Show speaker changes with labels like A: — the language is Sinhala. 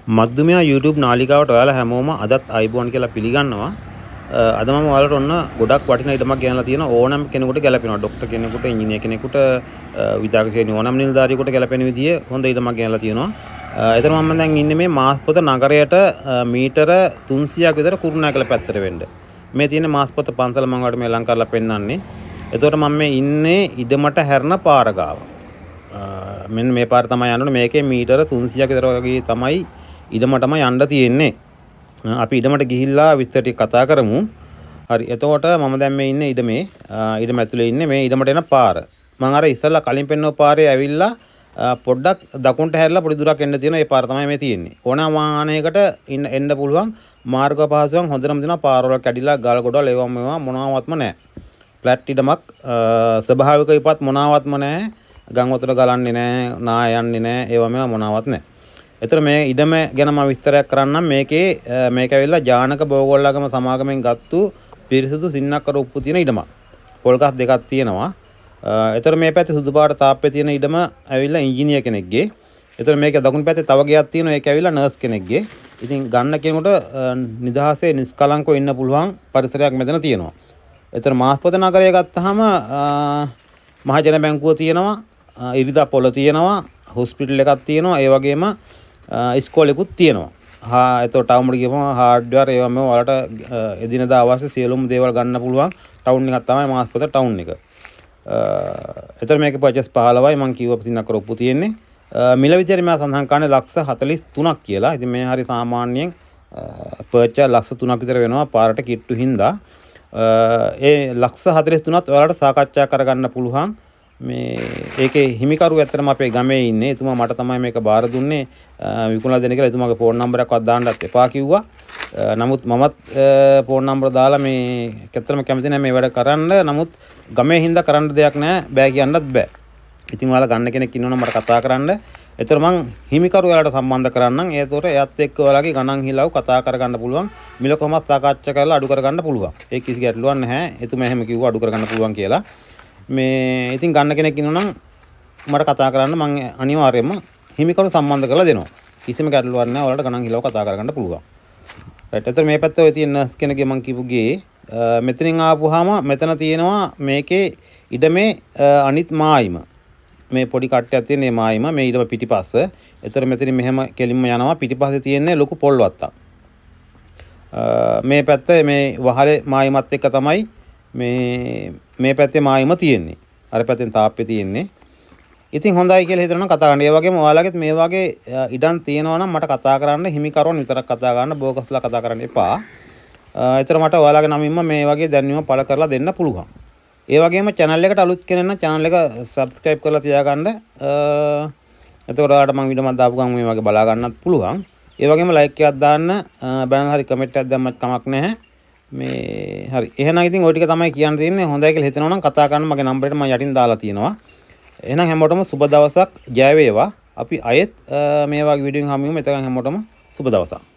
A: මද්දුමයා YouTube නාලිකාවට ඔයාලා හැමෝම අදත් අයිබෝන් කියලා පිළිගන්නවා. අද මම ඔයාලට ඔන්න ගොඩක් වටිනා ඉඩමක් ගෙනලා තියෙනවා. ඕනම කෙනෙකුට ගැලපෙනවා. ડોක්ටර් කෙනෙකුට, ඉංජිනේර කෙනෙකුට, විද්‍යාඥයෙකුට ඕනම නිලධාරියෙකුට ගැලපෙන විදිය හොඳ ඉඩමක් ගෙනලා තියෙනවා. එතන මම දැන් ඉන්නේ මේ මාස්පොත නගරයට මීටර 300ක් විතර කුරුණෑගල පැත්තට වෙන්න. මේ තියෙන මාස්පොත පන්සල මම ඔයාලට මේ ලං කරලා පෙන්නන්නේ. එතකොට මම මේ ඉන්නේ ඉඩමට හැරෙන පාර ගාව. මෙන්න මේ පාර තමයි යන්න මේකේ මීටර 300ක් විතර වගේ තමයි ඉඩමටම යන්න තියෙන්නේ. අපි ඉඩමට ගිහිල්ලා විස්තර ටික කතා කරමු. හරි. එතකොට මම දැන් මේ ඉන්නේ ඉඩමේ. ඉඩම ඇතුලේ ඉන්නේ මේ ඉඩමට එන පාර. මම අර ඉස්සල්ලා කලින් පෙන්වපු පාරේ ඇවිල්ලා පොඩ්ඩක් දකුණට හැරිලා පොඩි දුරක් එන්න තියෙනවා. ඒ පාර තමයි මේ තියෙන්නේ. ඕනෑම වාහනයකට එන්න පුළුවන් මාර්ග පහසුකම් හොඳටම දෙනවා. පාරවල කැඩිලා ගල් ගොඩවල් ඒවම මේවා මොනවත්ම නැහැ. ෆ්ලැට් ඉඩමක් ස්වභාවික විපත් මොනවත්ම නැහැ. ගම් වතුර ගලන්නේ නැහැ, නා යන්නේ නැහැ, ඒවා මේවා මොනවත් නැහැ. එතන මේ ඉඩම ගැන මම විස්තරයක් කරන්නම්. මේක ඇවිල්ලා ජානක බෝගොල්ලගම සමාගමෙන් ගත්තු පිරිසුදු සින්නක්කර උප්පු තියෙන ඉඩමක්. පොල්ගස් දෙකක් තියෙනවා. එතන මේ පැත්තේ සුදු පාට තාප්පේ තියෙන ඉඩම ඇවිල්ලා ඉංජිනේර කෙනෙක්ගේ. එතන මේක දකුණු පැත්තේ තව ගයක් තියෙනවා. ඒක ඇවිල්ලා නර්ස් කෙනෙක්ගේ. ඉතින් ගන්න කෙනෙකුට නිදහසේ නිස්කලංකව ඉන්න පුළුවන් පරිසරයක් මෙතන තියෙනවා. එතන මාස්පොත නගරය ගත්තාම මහජන බැංකුව තියෙනවා. ඉරිදා පොළ තියෙනවා. හොස්පිටල් එකක් තියෙනවා. ඒ වගේම ඉස්කෝලෙකුත් තියෙනවා. එතකොට ටවුන් එකට ගියම හાર્ඩ්වෙයාර් ඒවා මේ වලට එදිනදා අවශ්‍ය සියලුම දේවල් ගන්න පුළුවන් ටවුන් එකක් තමයි මාස්පොත ටවුන් එක. එතකොට මේකේ පර්චේස් 15යි මම කිව්ව පිටින් කරොප්පු තියෙන්නේ. මිල විදියට මම සඳහන් කරන්නේ ලක්ෂ 43ක් කියලා. ඉතින් මේ හරි සාමාන්‍යයෙන් පර්චේස් ලක්ෂ 3ක් විතර වෙනවා පාරට කිට්ටු හින්දා. ඒ ලක්ෂ 43ත් ඔයාලට සාකච්ඡා කරගන්න පුළුවන්. මේ ඒකේ හිමිකරු ඇත්තටම අපේ ගමේ ඉන්නේ. එතුමා මට තමයි මේක බාර දුන්නේ. විකුණලා දෙන්න කියලා එතුමාගේ ෆෝන් නම්බරයක්වත් දාන්නත් එපා කිව්වා. නමුත් මමත් ෆෝන් නම්බර දාලා මේ ඇත්තටම කැමති නැහැ මේ වැඩ කරන්න. නමුත් ගමේ හින්දා කරන්න දෙයක් නැහැ. බෑ කියන්නත් බෑ. ඉතින් ඔයාලා ගන්න කෙනෙක් ඉන්නවනම් මට කතා කරන්න. ඒතර මං හිමිකරු ඔයාලට සම්බන්ධ කරන්නම්. ඒතකොට එයත් එක්ක ඔයාලගේ ගණන් හිලව් කතා කරගන්න පුළුවන්. මිල කොහොමත් සාකච්ඡා කරලා අඩු කරගන්න පුළුවන්. ඒ කිසි ගැටලුවක් නැහැ. එතුමා එහෙම කිව්වා අඩු කරගන්න පුළුවන් කියලා. මේ ඉතින් ගන්න කෙනෙක් ඉන්නවනම් මට කතා කරන්න. මං අනිවාර්යයෙන්ම හිමිකරු සම්බන්ධ කරලා දෙනවා. කිසිම ගැටලුවක් නැහැ. ඔයාලට ගණන් හිලව් කතා කරගන්න පුළුවන්. රයිට්. ඒතර මේ පැත්තේ ඔය තියෙන නර්ස් කෙනෙක්ගේ මං කිව්ව ගේ මෙතනින් ආපුවාම මෙතන තියෙනවා මේකේ ඉඩමේ අනිත් මායිම. මේ පොඩි කට්ටයක් තියෙන මේ මායිම මේ ඊටම පිටිපස්ස. ඒතර මෙතනින් මෙහෙම කෙලින්ම යනවා. පිටිපස්සේ තියෙන්නේ ලොකු පොල් වත්තක්. මේ පැත්ත මේ වහලේ මායිමත් එක්ක තමයි මේ පැත්තේ මායිම තියෙන්නේ. අර පැත්තෙන් තාප්පේ තියෙන්නේ. ඉතින් හොඳයි කියලා හිතනවා කතා කරන්න. ඒ වගේම ඔයාලගෙත් මේ වගේ ඉඩම් තියෙනවා නම් මට කතා කරන්න. හිමිකරුවන් විතරක් කතා කරන්න. බෝගස්ලා කතා කරන්න එපා. ඒතර මට ඔයාලගේ නමින්ම මේ වගේ දැනුම පළ කරලා දෙන්න පුළුවන්. ඒ වගේම channel එකට අලුත් කෙනෙක් නම් channel එක subscribe කරලා තියාගන්න. එතකොට ඔයාලට මම වීඩියෝ මක් දාපු ගමන් මේ වගේ බලා ගන්නත් පුළුවන්. ඒ වගේම like එකක් දාන්න, බෑනල් හරි comment එකක් දැම්මත් කමක් නැහැ. මේ හරි. එහෙනම් ඉතින් ওই ටික තමයි කියන්න තියෙන්නේ. හොඳයි කියලා හිතනවා නම් කතා කරන්න මගේ නම්බරේට මම යටින් දාලා තියෙනවා. එහෙනම් හැමෝටම සුබ දවසක්. ජය වේවා. අපි අයෙත් මේ වගේ වීඩියෝ එකකින් හමු වෙමු. එතකන් හැමෝටම සුබ දවසක්.